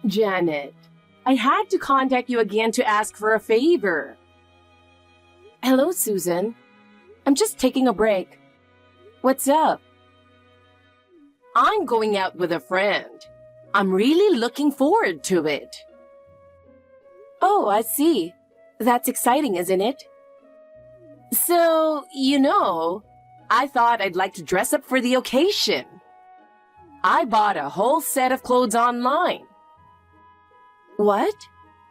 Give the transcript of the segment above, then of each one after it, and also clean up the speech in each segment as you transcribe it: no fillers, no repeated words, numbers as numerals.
Janet, I had to contact you again to ask for a favor. Hello, Susan. I'm just taking a break. What's up? I'm going out with a friend. I'm really looking forward to it. Oh, I see. That's exciting, isn't it? So, I thought I'd like to dress up for the occasion. I bought a whole set of clothes online. What?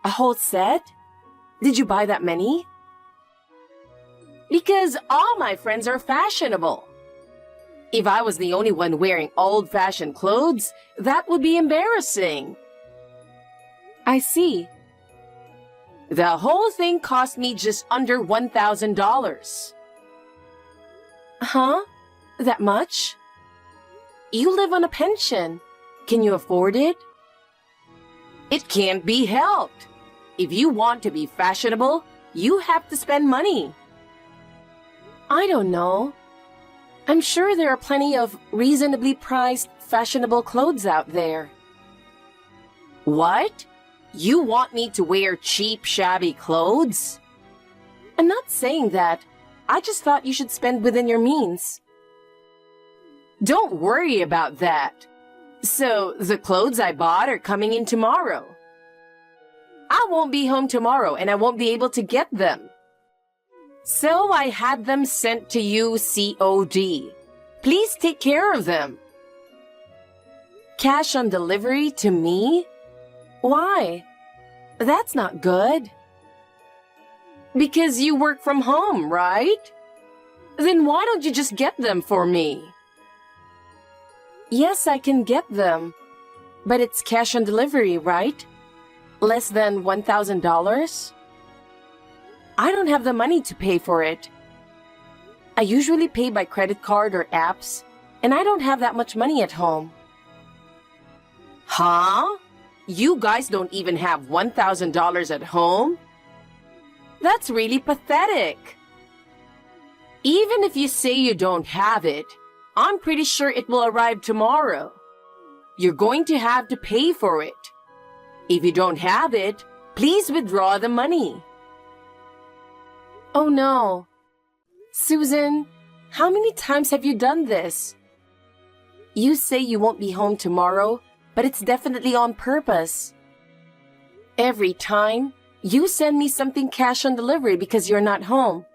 A whole set? Did you buy that many? Because all my friends are fashionable. If I was the only one wearing old-fashioned clothes, that would be embarrassing. I see. The whole thing cost me just under $1,000. Huh? That much? You live on a pension. Can you afford it? It can't be helped. If you want to be fashionable, you have to spend money. I don't know. I'm sure there are plenty of reasonably priced, fashionable clothes out there. What? You want me to wear cheap, shabby clothes? I'm not saying that. I just thought you should spend within your means. Don't worry about that. So, the clothes I bought are coming in tomorrow. I won't be home tomorrow and I won't be able to get them. So I had them sent to you COD. Please take care of them. Cash on delivery to me? Why? That's not good. Because you work from home, right? Then why don't you just get them for me? Yes, I can get them. But it's cash on delivery, right? Less than $1,000? I don't have the money to pay for it. I usually pay by credit card or apps, and I don't have that much money at home. Huh? You guys don't even have $1,000 at home? That's really pathetic. Even if you say you don't have it, I'm pretty sure it will arrive tomorrow. You're going to have to pay for it. If you don't have it, please withdraw the money. Oh no. Susan, how many times have you done this? You say you won't be home tomorrow, but it's definitely on purpose. Every time, you send me something cash on delivery because you're not home.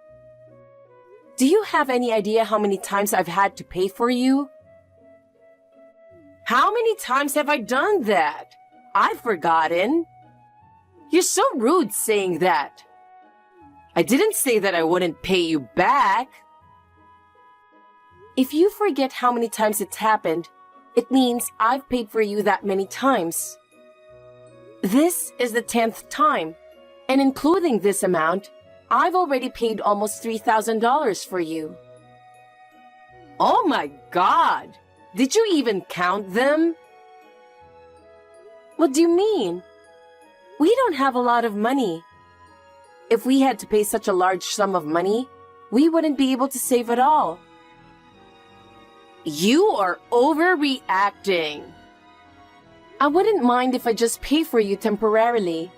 Do you have any idea how many times I've had to pay for you? How many times have I done that? I've forgotten. You're so rude saying that. I didn't say that I wouldn't pay you back. If you forget how many times it's happened, it means I've paid for you that many times. This is the 10th time, and including this amount, I've already paid almost $3,000 for you. Oh my God! Did you even count them? What do you mean? We don't have a lot of money. If we had to pay such a large sum of money, we wouldn't be able to save at all. You are overreacting. I wouldn't mind if I just pay for you temporarily.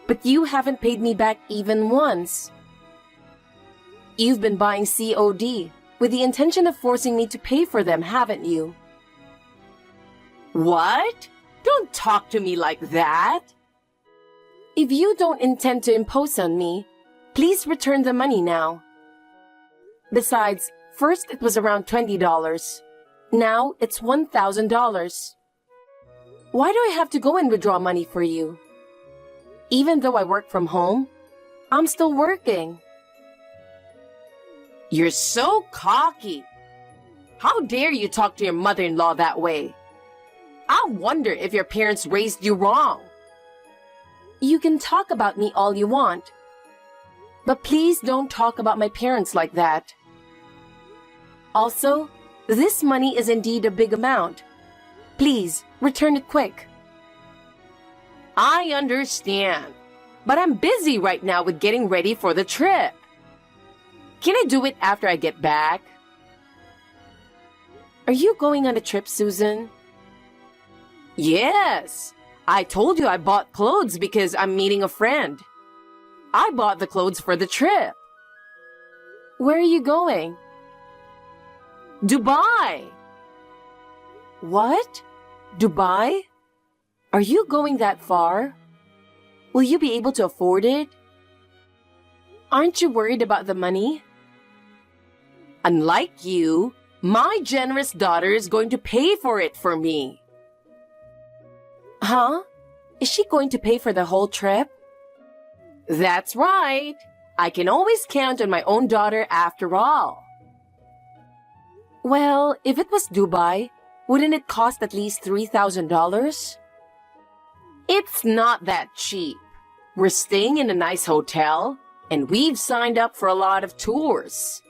But you haven't paid me back even once. You've been buying COD with the intention of forcing me to pay for them, haven't you? What? Don't talk to me like that. If you don't intend to impose on me, please return the money now. Besides, first it was around $20. Now it's $1,000. Why do I have to go and withdraw money for you? Even though I work from home, I'm still working. You're so cocky. How dare you talk to your mother-in-law that way? I wonder if your parents raised you wrong. You can talk about me all you want. But please don't talk about my parents like that. Also, this money is indeed a big amount. Please, return it quick. I understand, but I'm busy right now with getting ready for the trip. Can I do it after I get back? Are you going on a trip, Susan? Yes, I told you I bought clothes because I'm meeting a friend. I bought the clothes for the trip. Where are you going? Dubai. What? Dubai? Are you going that far? Will you be able to afford it? Aren't you worried about the money? Unlike you, my generous daughter is going to pay for it for me. Huh? Is she going to pay for the whole trip? That's right. I can always count on my own daughter after all. Well, if it was Dubai, wouldn't it cost at least $3,000? It's not that cheap. We're staying in a nice hotel, and we've signed up for a lot of tours.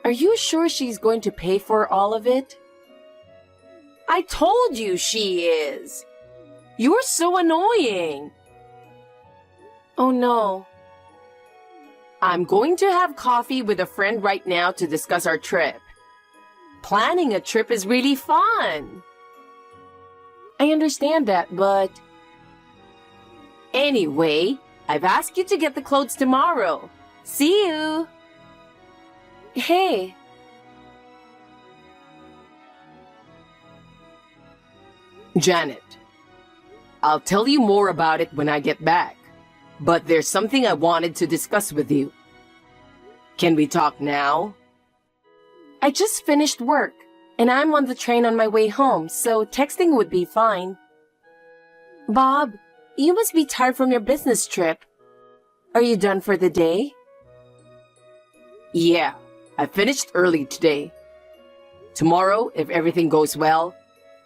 Are you sure she's going to pay for all of it? I told you she is. You're so annoying. Oh no. I'm going to have coffee with a friend right now to discuss our trip. Planning a trip is really fun. I understand that, but... Anyway, I've asked you to get the clothes tomorrow. See you! Hey! Janet, I'll tell you more about it when I get back, but there's something I wanted to discuss with you. Can we talk now? I just finished work, and I'm on the train on my way home, so texting would be fine. Bob, you must be tired from your business trip. Are you done for the day? Yeah, I finished early today. Tomorrow, if everything goes well,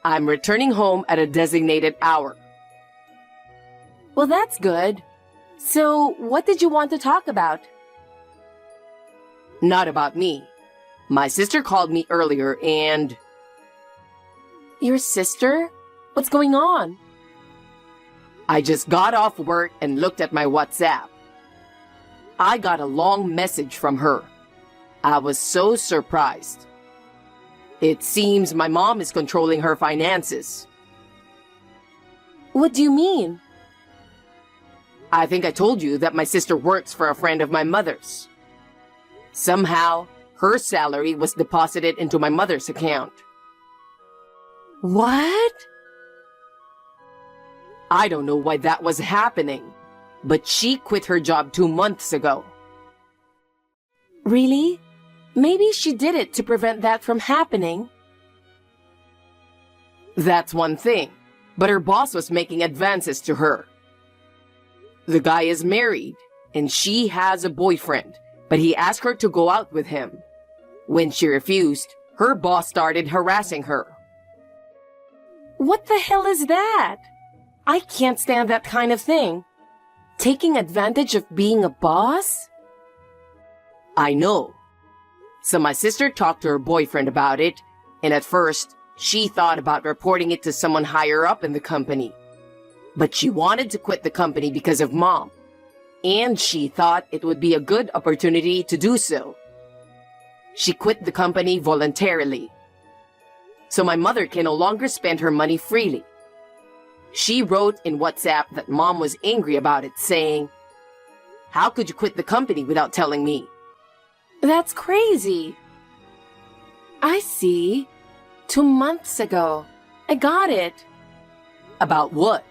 I'm returning home at a designated hour. Well, that's good. So, what did you want to talk about? Not about me. My sister called me earlier and... Your sister? What's going on? I just got off work and looked at my WhatsApp. I got a long message from her. I was so surprised. It seems my mom is controlling her finances. What do you mean? I think I told you that my sister works for a friend of my mother's. Somehow, her salary was deposited into my mother's account. What? I don't know why that was happening, but she quit her job 2 months ago. Really? Maybe she did it to prevent that from happening. That's one thing, but her boss was making advances to her. The guy is married, and she has a boyfriend, but he asked her to go out with him. When she refused, her boss started harassing her. What the hell is that? I can't stand that kind of thing. Taking advantage of being a boss? I know. So my sister talked to her boyfriend about it, and at first, she thought about reporting it to someone higher up in the company. But she wanted to quit the company because of Mom, and she thought it would be a good opportunity to do so. She quit the company voluntarily. So my mother can no longer spend her money freely. She wrote in WhatsApp that Mom was angry about it, saying, "How could you quit the company without telling me?" That's crazy. I see. 2 months ago. I got it. About what?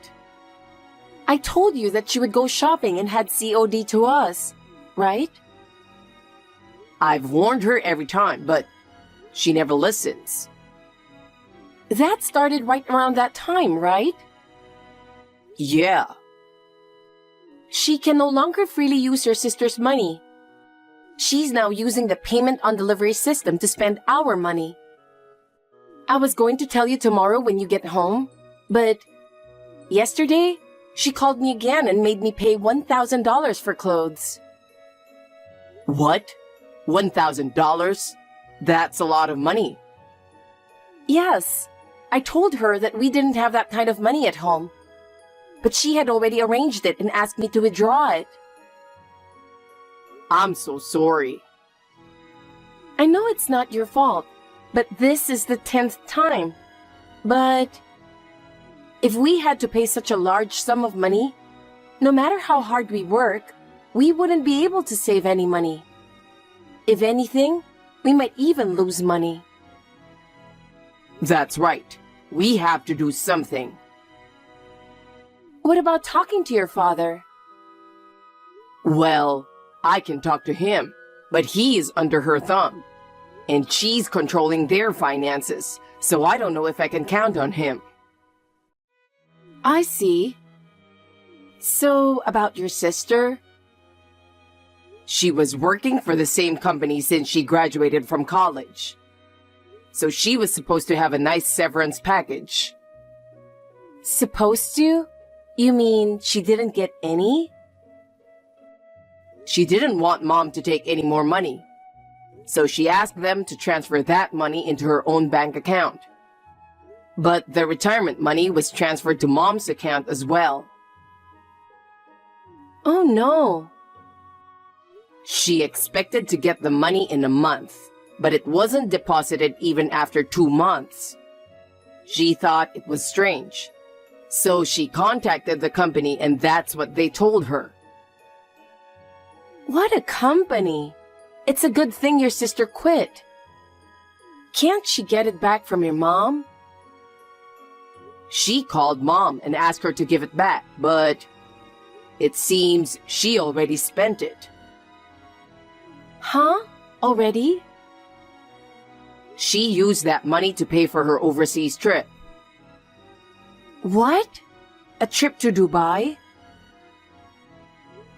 I told you that she would go shopping and had COD to us, right? I've warned her every time, but she never listens. That started right around that time, right? Yeah. She can no longer freely use her sister's money. She's now using the payment on delivery system to spend our money. I was going to tell you tomorrow when you get home, but yesterday, she called me again and made me pay $1,000 for clothes. What? $1,000? That's a lot of money. Yes. I told her that we didn't have that kind of money at home. But she had already arranged it and asked me to withdraw it. I'm so sorry. I know it's not your fault, but this is the 10th time. But If we had to pay such a large sum of money, no matter how hard we work, we wouldn't be able to save any money. If anything, we might even lose money. That's right. We have to do something. What about talking to your father? Well, I can talk to him, but he is under her thumb. And she's controlling their finances, so I don't know if I can count on him. I see. So, about your sister? She was working for the same company since she graduated from college. So she was supposed to have a nice severance package. Supposed to? You mean she didn't get any? She didn't want Mom to take any more money. So she asked them to transfer that money into her own bank account. But the retirement money was transferred to Mom's account as well. Oh no. She expected to get the money in a month, but it wasn't deposited even after 2 months. She thought it was strange. So she contacted the company and that's what they told her. What a company. It's a good thing your sister quit. Can't she get it back from your mom? She called Mom and asked her to give it back, but it seems she already spent it. Huh? Already? She used that money to pay for her overseas trip. What? A trip to Dubai?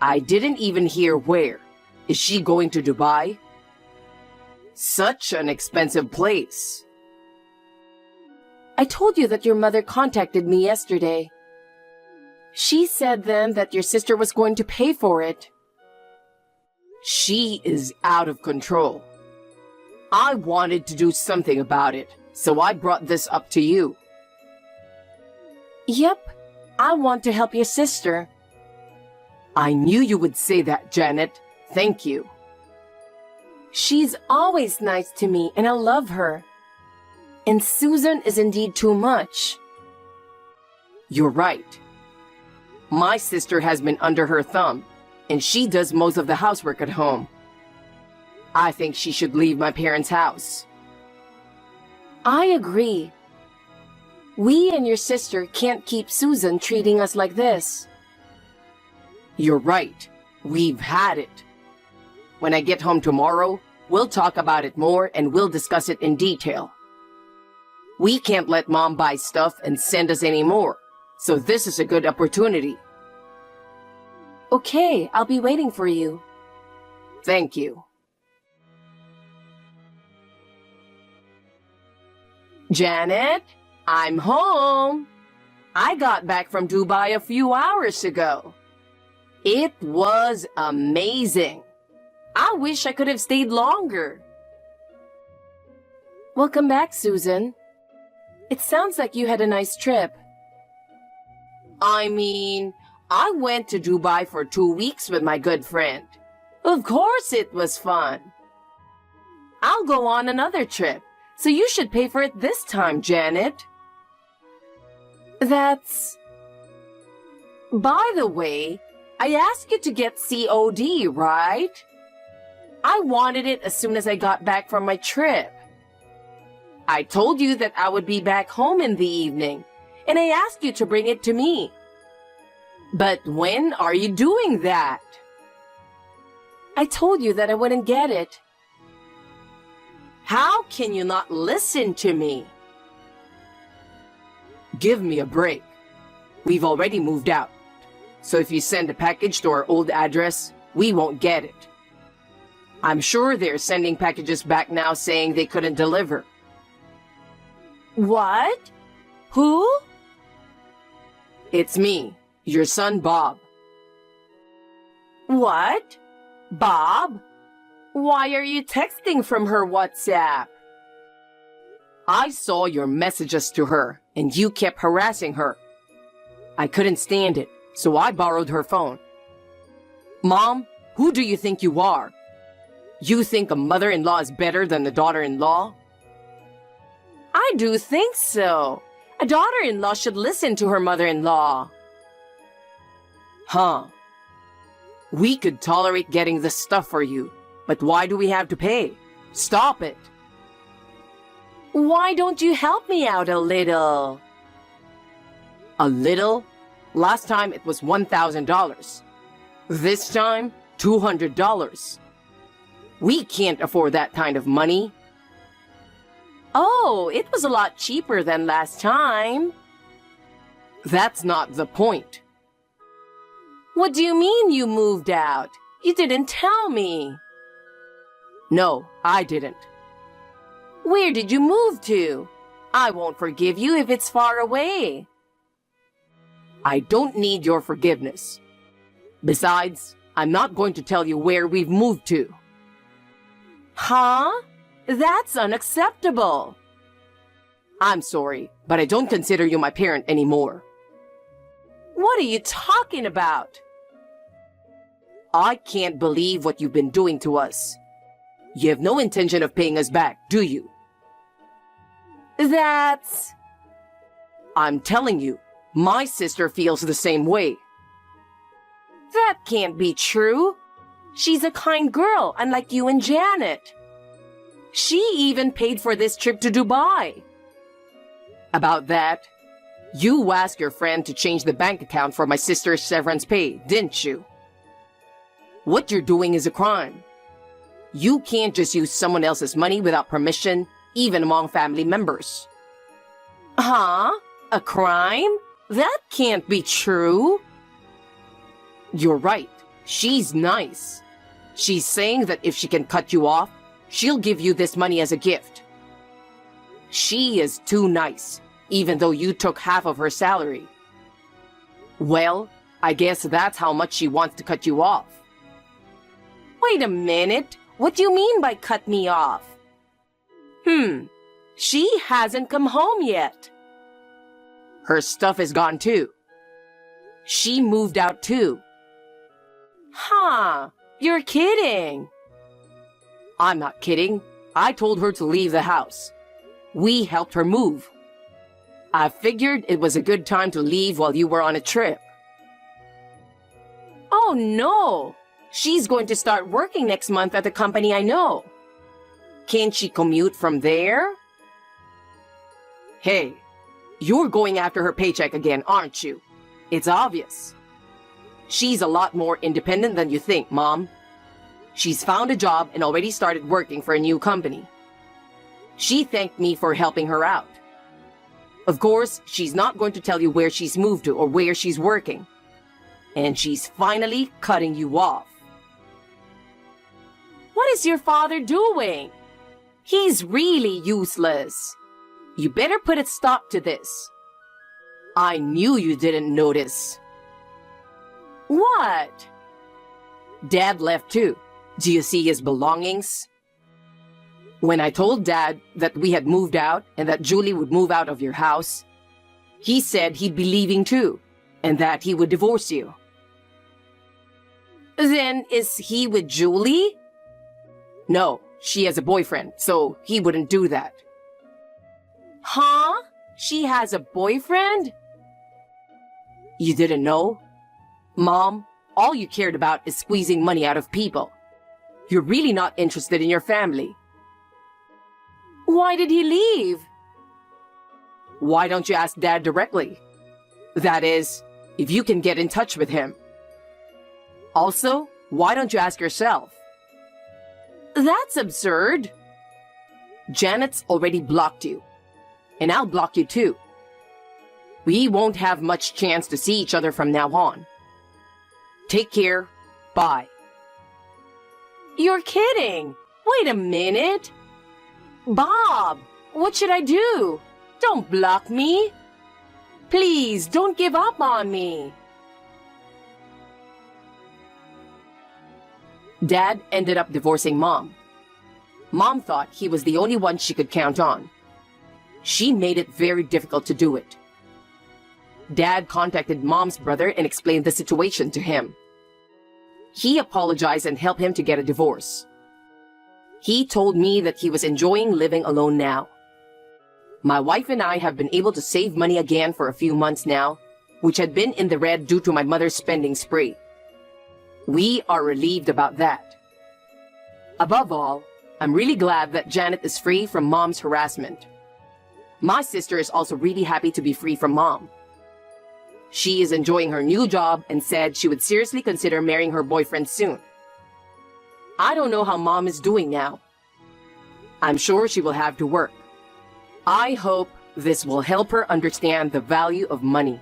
I didn't even hear where. Is she going to Dubai? Such an expensive place. I told you that your mother contacted me yesterday. She said then that your sister was going to pay for it. She is out of control. I wanted to do something about it, so I brought this up to you. Yep, I want to help your sister. I knew you would say that, Janet. Thank you. She's always nice to me and I love her. And Susan is indeed too much. You're right. My sister has been under her thumb, and she does most of the housework at home. I think she should leave my parents' house. I agree. We and your sister can't keep Susan treating us like this. You're right. We've had it. When I get home tomorrow, we'll talk about it more and we'll discuss it in detail. We can't let Mom buy stuff and send us any more, so this is a good opportunity. Okay, I'll be waiting for you. Thank you. Janet, I'm home. I got back from Dubai a few hours ago. It was amazing. I wish I could have stayed longer. Welcome back, Susan. It sounds like you had a nice trip. I mean, I went to Dubai for 2 weeks with my good friend. Of course it was fun. I'll go on another trip, so you should pay for it this time, Janet. That's... By the way, I asked you to get COD, right? I wanted it as soon as I got back from my trip. I told you that I would be back home in the evening, and I asked you to bring it to me. But when are you doing that? I told you that I wouldn't get it. How can you not listen to me? Give me a break. We've already moved out. So if you send a package to our old address, we won't get it. I'm sure they're sending packages back now saying they couldn't deliver. What? Who? It's me, your son Bob. What? Bob? Why are you texting from her WhatsApp? I saw your messages to her, and you kept harassing her. I couldn't stand it, so I borrowed her phone. Mom, who do you think you are? You think a mother-in-law is better than the daughter-in-law? I do think so. A daughter-in-law should listen to her mother-in-law. Huh. We could tolerate getting this stuff for you, but why do we have to pay? Stop it. Why don't you help me out a little? A little? Last time it was $1,000. This time, $200. We can't afford that kind of money. Oh, it was a lot cheaper than last time. That's not the point. What do you mean you moved out? You didn't tell me. No, I didn't. Where did you move to? I won't forgive you if it's far away. I don't need your forgiveness. Besides, I'm not going to tell you where we've moved to. Huh? That's unacceptable. I'm sorry, but I don't consider you my parent anymore. What are you talking about? I can't believe what you've been doing to us. You have no intention of paying us back, do you? That's... I'm telling you, my sister feels the same way. That can't be true. She's a kind girl, unlike you and Janet. She even paid for this trip to Dubai. About that, you asked your friend to change the bank account for my sister's severance pay, didn't you? What you're doing is a crime. You can't just use someone else's money without permission, even among family members. Huh? A crime? That can't be true. You're right. She's nice. She's saying that if she can cut you off, she'll give you this money as a gift. She is too nice, even though you took half of her salary. Well, I guess that's how much she wants to cut you off. Wait a minute. What do you mean by cut me off? She hasn't come home yet. Her stuff is gone too. She moved out too. Huh. You're kidding. I'm not kidding. I told her to leave the house. We helped her move. I figured it was a good time to leave while you were on a trip. Oh no! She's going to start working next month at the company I know. Can't she commute from there? Hey, you're going after her paycheck again, aren't you? It's obvious. She's a lot more independent than you think, Mom. She's found a job and already started working for a new company. She thanked me for helping her out. Of course, she's not going to tell you where she's moved to or where she's working. And she's finally cutting you off. What is your father doing? He's really useless. You better put a stop to this. I knew you didn't notice. What? Dad left too. Do you see his belongings? When I told Dad that we had moved out and that Julie would move out of your house, he said he'd be leaving too, and that he would divorce you. Then is he with Julie? No, she has a boyfriend, so he wouldn't do that. Huh? She has a boyfriend? You didn't know? Mom, all you cared about is squeezing money out of people. You're really not interested in your family. Why did he leave? Why don't you ask Dad directly? That is, if you can get in touch with him. Also, why don't you ask yourself? That's absurd. Janet's already blocked you. And I'll block you too. We won't have much chance to see each other from now on. Take care. Bye. You're kidding. Wait a minute. Bob, what should I do? Don't block me. Please, don't give up on me. Dad ended up divorcing Mom. Mom thought he was the only one she could count on. She made it very difficult to do it. Dad contacted Mom's brother and explained the situation to him. He apologized and helped him to get a divorce. He told me that he was enjoying living alone now. My wife and I have been able to save money again for a few months now, which had been in the red due to my mother's spending spree. We are relieved about that. Above all, I'm really glad that Janet is free from Mom's harassment. My sister is also really happy to be free from Mom. She is enjoying her new job and said she would seriously consider marrying her boyfriend soon. I don't know how Mom is doing now. I'm sure she will have to work. I hope this will help her understand the value of money.